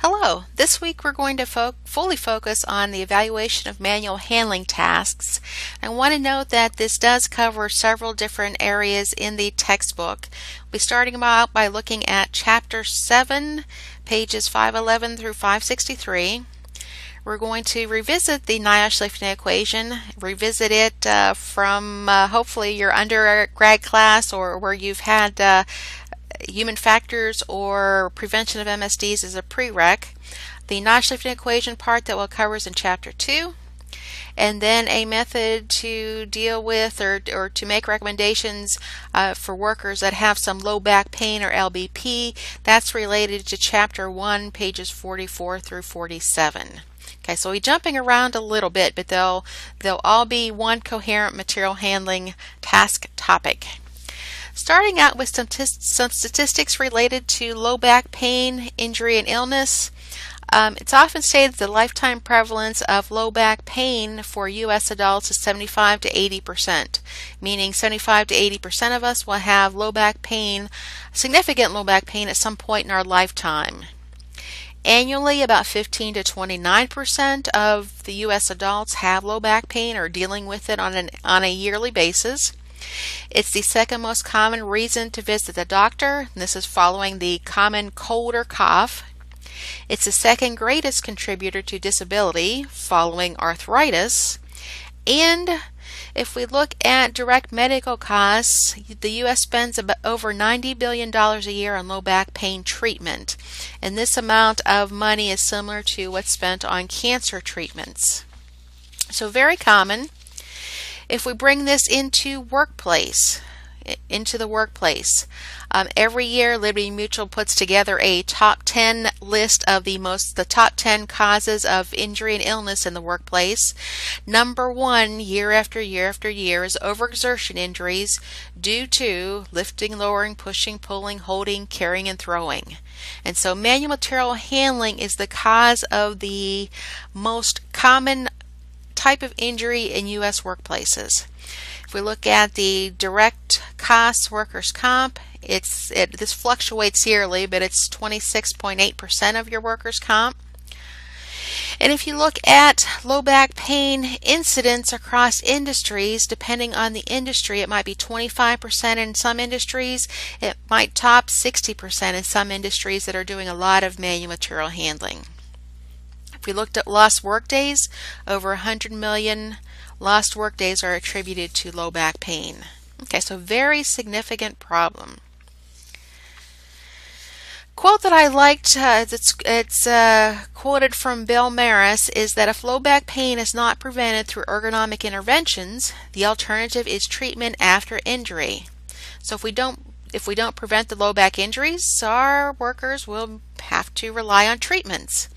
Hello, this week we're going to fully focus on the evaluation of manual handling tasks. I want to note that this does cover several different areas in the textbook. We'll be starting out by looking at Chapter 7, pages 511 through 563. We're going to revisit the NIOSH-Lifting equation, revisit it from hopefully your undergrad class or where you've had human factors or prevention of MSDs as a prereq. The NIOSH-Lifting equation part that we'll cover is in Chapter 2. And then a method to deal with or to make recommendations for workers that have some low back pain or LBP. That's related to Chapter 1, pages 44 through 47. Okay, so we're jumping around a little bit, but they'll all be one coherent material handling task topic. Starting out with some statistics related to low back pain, injury, and illness. It's often stated the lifetime prevalence of low back pain for U.S. adults is 75 to 80%, meaning 75 to 80% of us will have low back pain, significant low back pain at some point in our lifetime. Annually, about 15 to 29% of the U.S. adults have low back pain or are dealing with it on a yearly basis. It's the second most common reason to visit the doctor. This is following the common cold or cough. It's the second greatest contributor to disability, following arthritis. And if we look at direct medical costs, the U.S. spends about over $90 billion a year on low back pain treatment. And this amount of money is similar to what's spent on cancer treatments. So very common. If we bring this into the workplace, every year Liberty Mutual puts together a top 10 list of the top 10 causes of injury and illness in the workplace. Number one, year after year after year, is overexertion injuries due to lifting, lowering, pushing, pulling, holding, carrying, and throwing. And so manual material handling is the cause of the most common type of injury in U.S. workplaces. If we look at the direct costs, workers' comp, this fluctuates yearly, but it's 26.8% of your workers' comp. And if you look at low back pain incidents across industries, depending on the industry, it might be 25% in some industries. It might top 60% in some industries that are doing a lot of manual material handling. If we looked at lost work days, over 100 million lost work days are attributed to low back pain. Okay, so very significant problem. Quote that I liked, it's quoted from Bill Maris, is that if low back pain is not prevented through ergonomic interventions, the alternative is treatment after injury. So if we don't prevent the low back injuries, our workers will have to rely on treatments.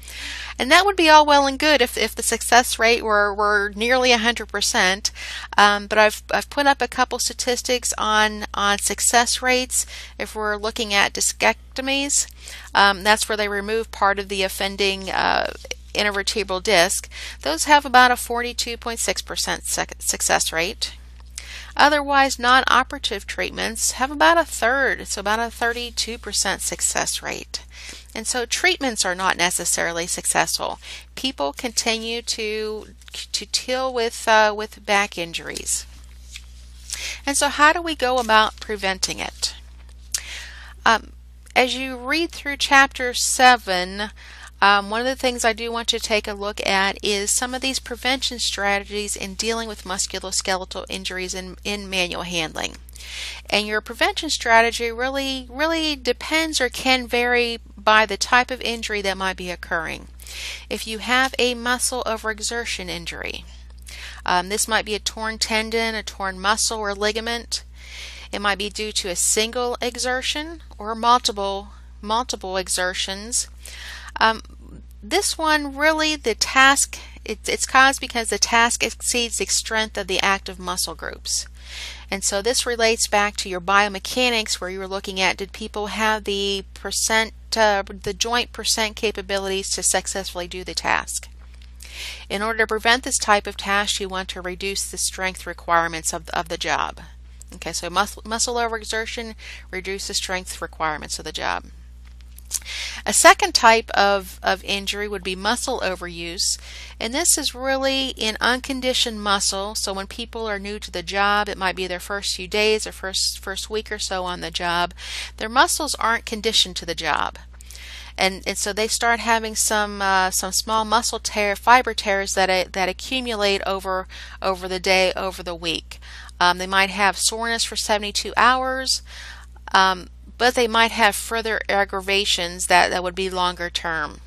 And that would be all well and good if the success rate were nearly 100%. But I've put up a couple statistics on success rates. If we're looking at discectomies, that's where they remove part of the offending intervertebral disc. Those have about a 42.6% success rate. Otherwise, non-operative treatments have about a third, so about a 32% success rate. And so treatments are not necessarily successful. People continue to deal with back injuries. And so how do we go about preventing it? As you read through Chapter 7, one of the things I do want you to take a look at is some of these prevention strategies in dealing with musculoskeletal injuries in manual handling. And your prevention strategy really depends or can vary by the type of injury that might be occurring. If you have a muscle overexertion injury, this might be a torn tendon, a torn muscle or ligament. It might be due to a single exertion or multiple exertions. This one really, the task, it's caused because the task exceeds the strength of the active muscle groups. And so this relates back to your biomechanics, where you were looking at, did people have the joint percent capabilities to successfully do the task? In order to prevent this type of task, you want to reduce the strength requirements of the job. Okay, so muscle overexertion, reduce the strength requirements of the job. A second type of injury would be muscle overuse, and this is really in unconditioned muscle. So when people are new to the job, it might be their first few days or first week or so on the job, their muscles aren't conditioned to the job. And so they start having some small muscle fiber tears that accumulate over the day, over the week. They might have soreness for 72 hours, but they might have further aggravations that would be longer term.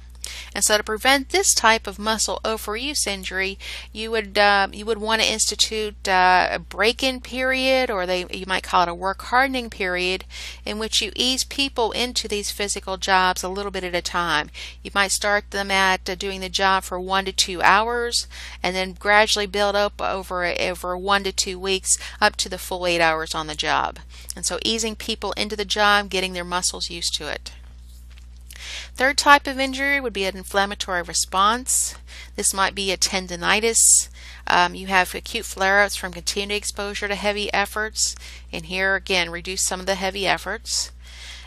And so to prevent this type of muscle overuse injury, you would want to institute a break-in period, or you might call it a work hardening period, in which you ease people into these physical jobs a little bit at a time. You might start them at doing the job for 1 to 2 hours, and then gradually build up over 1 to 2 weeks up to the full 8 hours on the job. And so easing people into the job, getting their muscles used to it. Third type of injury would be an inflammatory response. This might be a tendinitis. You have acute flare-ups from continued exposure to heavy efforts, and here again reduce some of the heavy efforts.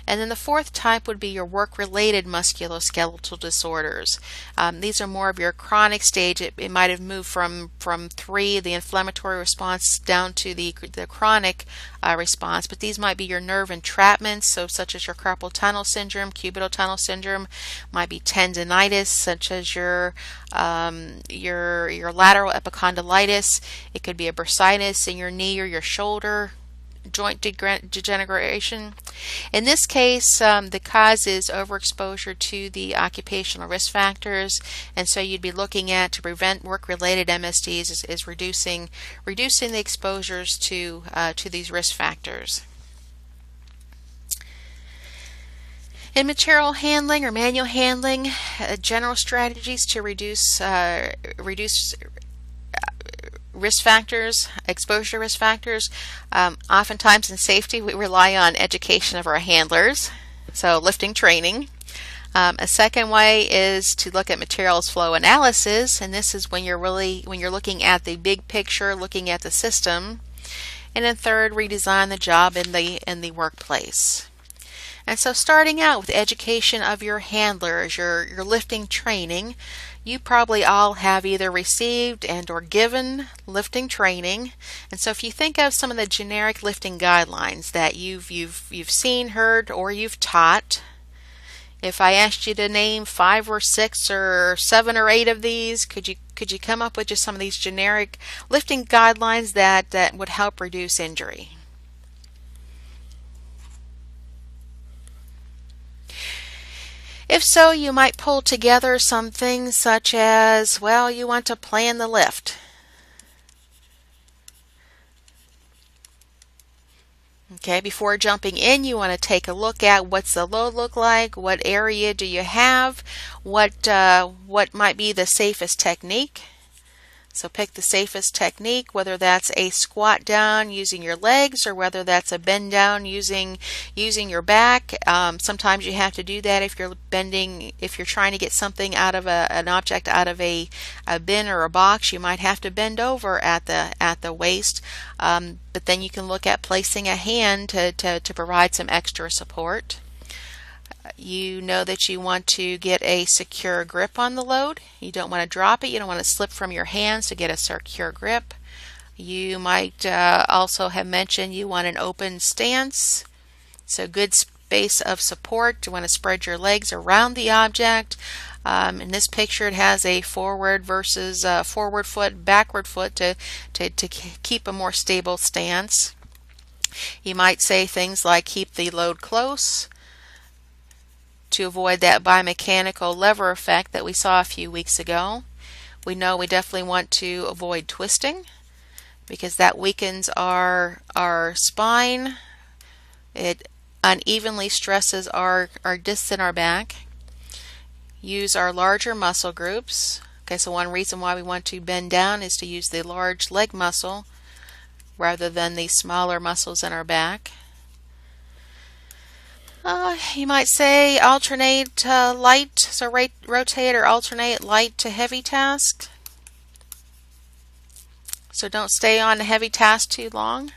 And then the fourth type would be your work-related musculoskeletal disorders. These are more of your chronic stage. It might have moved from 3, the inflammatory response, down to the chronic response. But these might be your nerve entrapments, so such as your carpal tunnel syndrome, cubital tunnel syndrome. Might be tendinitis, such as your lateral epicondylitis. It could be a bursitis in your knee or your shoulder. Joint degeneration. In this case, the cause is overexposure to the occupational risk factors, and so you'd be looking at, to prevent work-related MSDs, is reducing the exposures to these risk factors. In material handling or manual handling, general strategies to reduce risk factors, exposure risk factors. Oftentimes in safety, we rely on education of our handlers, so lifting training. A second way is to look at materials flow analysis, and this is when you're looking at the big picture, looking at the system. And then third, redesign the job in the workplace. And so starting out with education of your handlers, your lifting training, you probably all have either received and or given lifting training. And so if you think of some of the generic lifting guidelines that you've seen, heard, or you've taught, if I asked you to name 5 or 6 or 7 or 8 of these, could you come up with just some of these generic lifting guidelines that would help reduce injury? If so, you might pull together some things such as, well, you want to plan the lift. Okay, before jumping in, you want to take a look at what's the load look like, what area do you have, what might be the safest technique. So pick the safest technique, whether that's a squat down using your legs, or whether that's a bend down using your back. Sometimes you have to do that if you're trying to get something out of an object out of a bin or a box. You might have to bend over at the waist, but then you can look at placing a hand to provide some extra support. You know that you want to get a secure grip on the load. You don't want to drop it. You don't want to slip from your hands to get a secure grip. You might also have mentioned you want an open stance, so good space of support. You want to spread your legs around the object. In this picture, it has a forward versus forward foot, backward foot to keep a more stable stance. You might say things like keep the load close, to avoid that biomechanical lever effect that we saw a few weeks ago. We know we definitely want to avoid twisting, because that weakens our spine. It unevenly stresses our discs in our back. Use our larger muscle groups. Okay, so one reason why we want to bend down is to use the large leg muscle rather than the smaller muscles in our back. You might say alternate light, so rotate or alternate light to heavy task. So don't stay on a heavy task too long.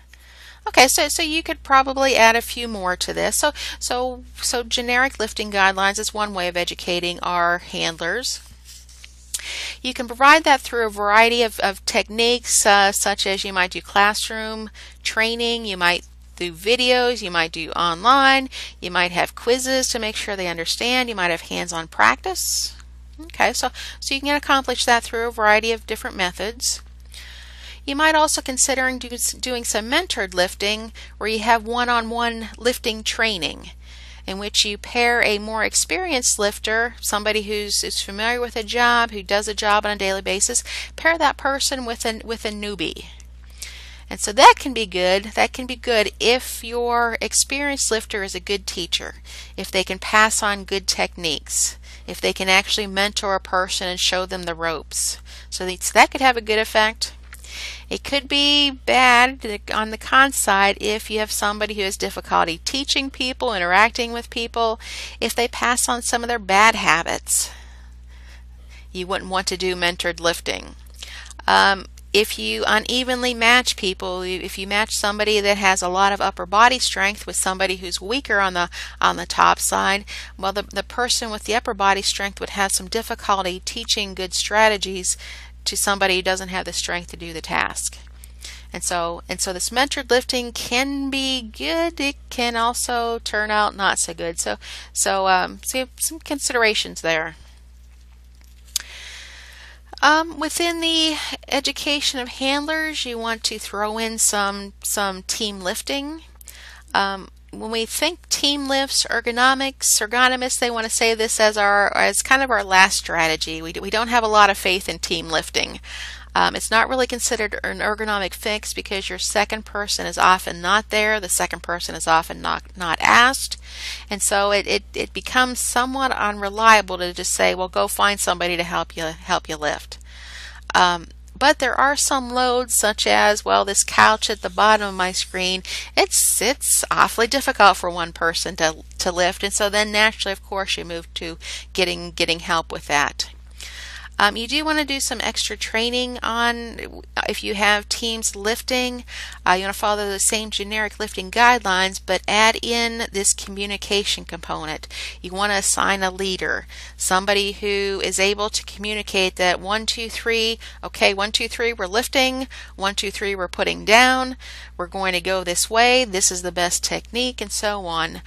Okay, so you could probably add a few more to this. So generic lifting guidelines is one way of educating our handlers. You can provide that through a variety of techniques, such as you might do classroom training, you might do videos, you might do online, you might have quizzes to make sure they understand, you might have hands-on practice. Okay, so you can accomplish that through a variety of different methods. You might also consider doing some mentored lifting where you have one-on-one lifting training in which you pair a more experienced lifter, somebody who's familiar with a job, who does a job on a daily basis, pair that person with a newbie. And so that can be good. That can be good if your experienced lifter is a good teacher, if they can pass on good techniques, if they can actually mentor a person and show them the ropes. So that could have a good effect. It could be bad on the con side if you have somebody who has difficulty teaching people, interacting with people, if they pass on some of their bad habits. You wouldn't want to do mentored lifting. If you unevenly match people, if you match somebody that has a lot of upper body strength with somebody who's weaker on the top side, well, the person with the upper body strength would have some difficulty teaching good strategies to somebody who doesn't have the strength to do the task. And so this mentored lifting can be good. It can also turn out not so good. So you have some considerations there. Within the education of handlers, you want to throw in some team lifting. When we think team lifts, ergonomists, they want to say this as kind of our last strategy. We don't have a lot of faith in team lifting. It's not really considered an ergonomic fix because your second person is often not there. The second person is often not asked. And so it becomes somewhat unreliable to just say, well, go find somebody to help you lift. But there are some loads, such as, well, this couch at the bottom of my screen, it's awfully difficult for one person to lift, and so then naturally, of course, you move to getting help with that. You do want to do some extra training on, if you have teams lifting, you want to follow the same generic lifting guidelines, but add in this communication component. You want to assign a leader, somebody who is able to communicate that 1, 2, 3, okay, 1, 2, 3, we're lifting, 1, 2, 3, we're putting down, we're going to go this way, this is the best technique, and so on.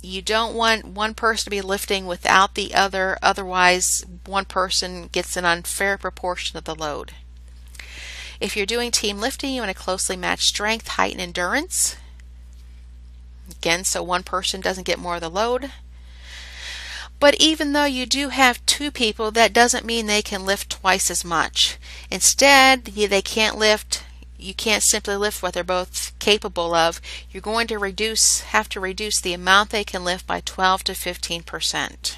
You don't want one person to be lifting without the other, otherwise one person gets an unfair proportion of the load. If you're doing team lifting, you want to closely match strength, height, and endurance. Again, so one person doesn't get more of the load. But even though you do have two people, that doesn't mean they can lift twice as much. Instead, they can't lift. You can't simply lift what they're both capable of. You're going to have to reduce the amount they can lift by 12 to 15%.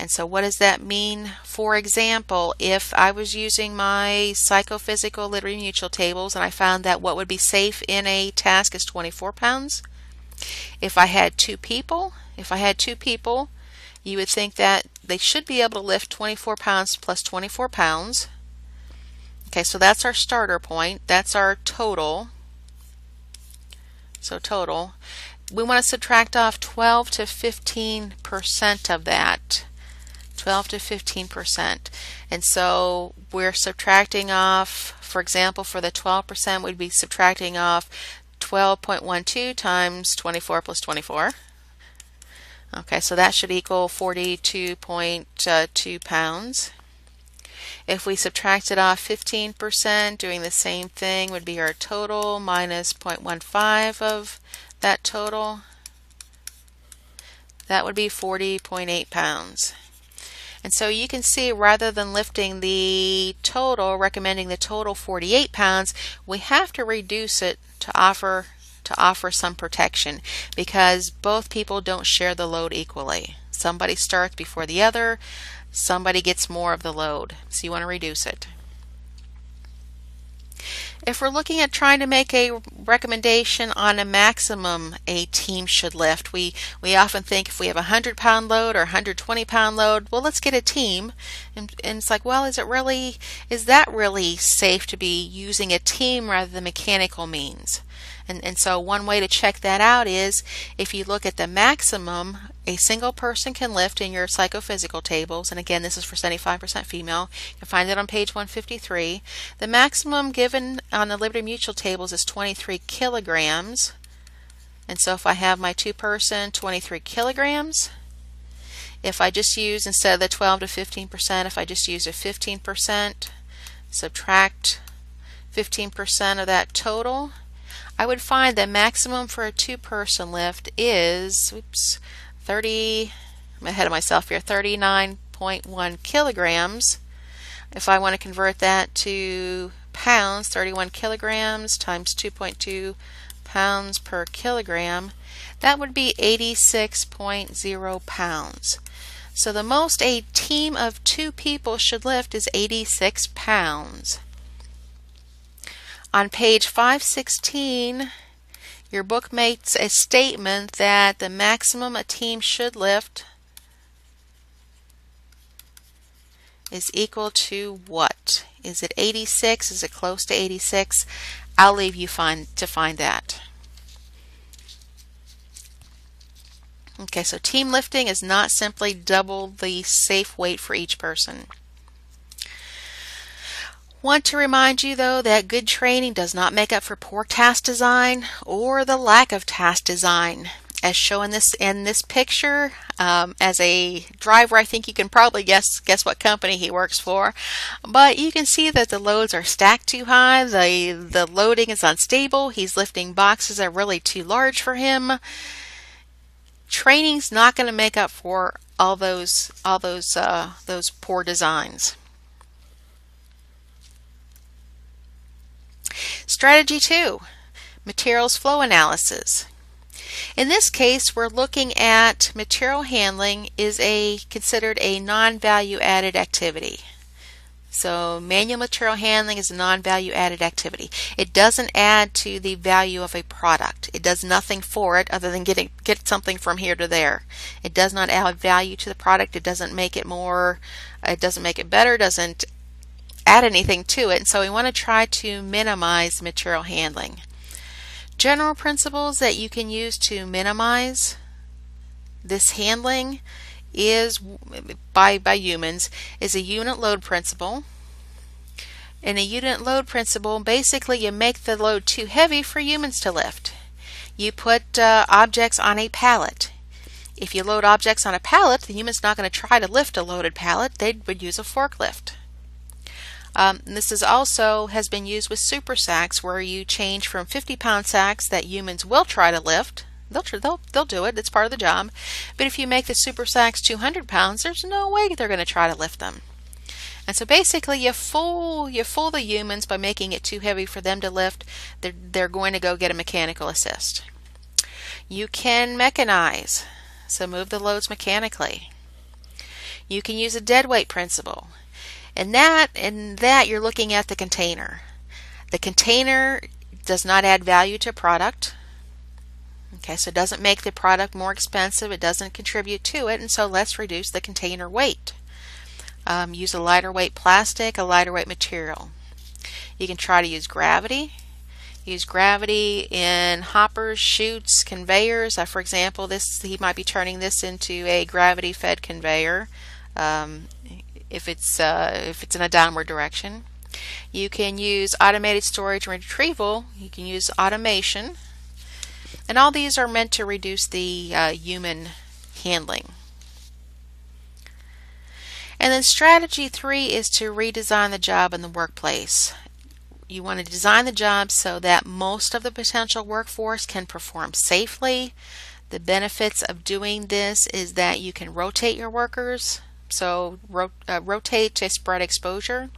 And so what does that mean? For example, if I was using my psychophysical Liberty Mutual tables and I found that what would be safe in a task is 24 pounds, if I had two people, you would think that they should be able to lift 24 pounds plus 24 pounds. Okay, so that's our starter point. That's our total. So total. We want to subtract off 12 to 15% of that. 12 to 15%. And so we're subtracting off, for example, for the 12%, we'd be subtracting off 12.12 times 24 plus 24. Okay, so that should equal 42.2 pounds. If we subtracted off 15%, doing the same thing would be our total minus 0.15 of that total. That would be 40.8 pounds. And so you can see, rather than lifting the total, recommending the total 48 pounds, we have to reduce it to offer some protection, because both people don't share the load equally. Somebody starts before the other. Somebody gets more of the load, so you want to reduce it. If we're looking at trying to make a recommendation on a maximum a team should lift, we often think if we have a 100-pound load or a 120-pound load, well, let's get a team. And it's like, well, is that really safe to be using a team rather than mechanical means? And so one way to check that out is if you look at the maximum a single person can lift in your psychophysical tables, and again this is for 75% female, you can find it on page 153. The maximum given on the Liberty Mutual tables is 23 kilograms. And so if I have my two-person, 23 kilograms, if I just use, instead of the 12 to 15%, if I just use a 15%, subtract 15% of that total, I would find the maximum for a two-person lift is, 30, I'm ahead of myself here, 39.1 kilograms. If I want to convert that to pounds, 31 kilograms times 2.2 pounds per kilogram, that would be 86.0 pounds. So the most a team of two people should lift is 86 pounds. On page 516, your book makes a statement that the maximum a team should lift is equal to what? Is it 86? Is it close to 86? I'll leave you to find that. Okay, so team lifting is not simply double the safe weight for each person. Want to remind you though that good training does not make up for poor task design or the lack of task design. As shown in this picture, as a driver, I think you can probably guess what company he works for. But you can see that the loads are stacked too high. The loading is unstable. He's lifting boxes that are really too large for him. Training's not going to make up for all those poor designs. Strategy 2, materials flow analysis. In this case, we're looking at material handling is considered a non-value added activity. So manual material handling is a non-value added activity. It doesn't add to the value of a product. It does nothing for it other than get something from here to there. It does not add value to the product. It doesn't make it more, it doesn't make it better, doesn't add anything to it. And so we want to try to minimize material handling. General principles that you can use to minimize this handling is by humans is a unit load principle. In a unit load principle, basically you make the load too heavy for humans to lift. You put objects on a pallet. If you load objects on a pallet, the human's not going to try to lift a loaded pallet. They would use a forklift. This is also has been used with super sacks, where you change from 50-pound sacks that humans will try to lift. They'll do it. It's part of the job. But if you make the super sacks 200 pounds, there's no way they're going to try to lift them. And so basically, you fool the humans by making it too heavy for them to lift. They're going to go get a mechanical assist. You can mechanize, so move the loads mechanically. You can use a dead weight principle. In that you're looking at the container. The container does not add value to product. Okay, so it doesn't make the product more expensive. It doesn't contribute to it, and so let's reduce the container weight. Use a lighter weight plastic, a lighter weight material. You can try to use gravity. Use gravity in hoppers, chutes, conveyors. For example, he might be turning this into a gravity-fed conveyor. If it's in a downward direction. You can use automated storage and retrieval. You can use automation. And all these are meant to reduce the human handling. And then strategy 3 is to redesign the job in the workplace. You want to design the job so that most of the potential workforce can perform safely. The benefits of doing this is that you can rotate your workers. So rotate to spread exposure.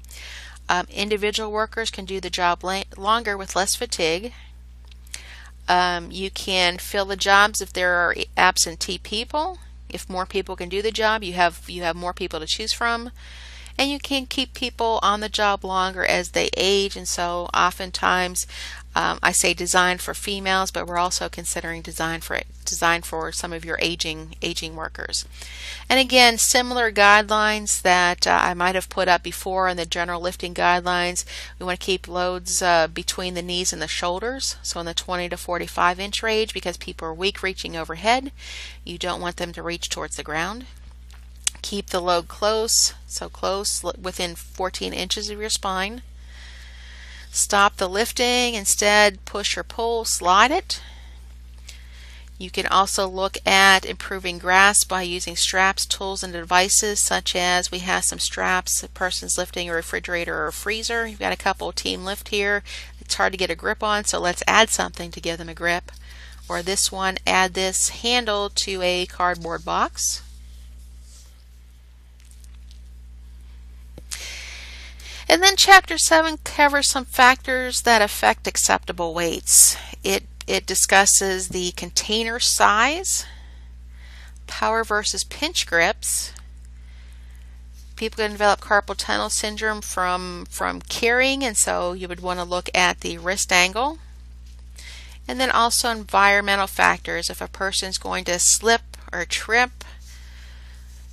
Individual workers can do the job longer with less fatigue. You can fill the jobs if there are absentee people. If more people can do the job, you have more people to choose from. And you can keep people on the job longer as they age, and so oftentimes I say designed for females, but we're also considering design for some of your aging workers. And again, similar guidelines that I might have put up before in the general lifting guidelines. We want to keep loads between the knees and the shoulders, so in the 20 to 45 inch range, because people are weak reaching overhead. You don't want them to reach towards the ground. Keep the load close, so close within 14 inches of your spine. Stop the lifting, instead push or pull, slide it. You can also look at improving grasp by using straps, tools, and devices, such as we have some straps, a person's lifting a refrigerator or a freezer. You've got a couple team lift here. It's hard to get a grip on, so let's add something to give them a grip. Or this one, add this handle to a cardboard box. And then Chapter 7 covers some factors that affect acceptable weights. It discusses the container size, power versus pinch grips. People can develop carpal tunnel syndrome from carrying, and so you would want to look at the wrist angle. And then also environmental factors. If a person's going to slip or trip,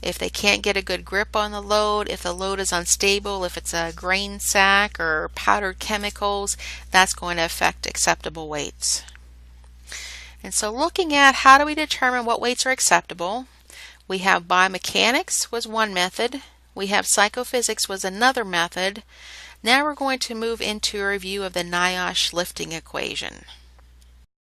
if they can't get a good grip on the load, if the load is unstable, if it's a grain sack or powdered chemicals, that's going to affect acceptable weights. And so looking at how do we determine what weights are acceptable, we have biomechanics was one method, we have psychophysics was another method. Now we're going to move into a review of the NIOSH lifting equation.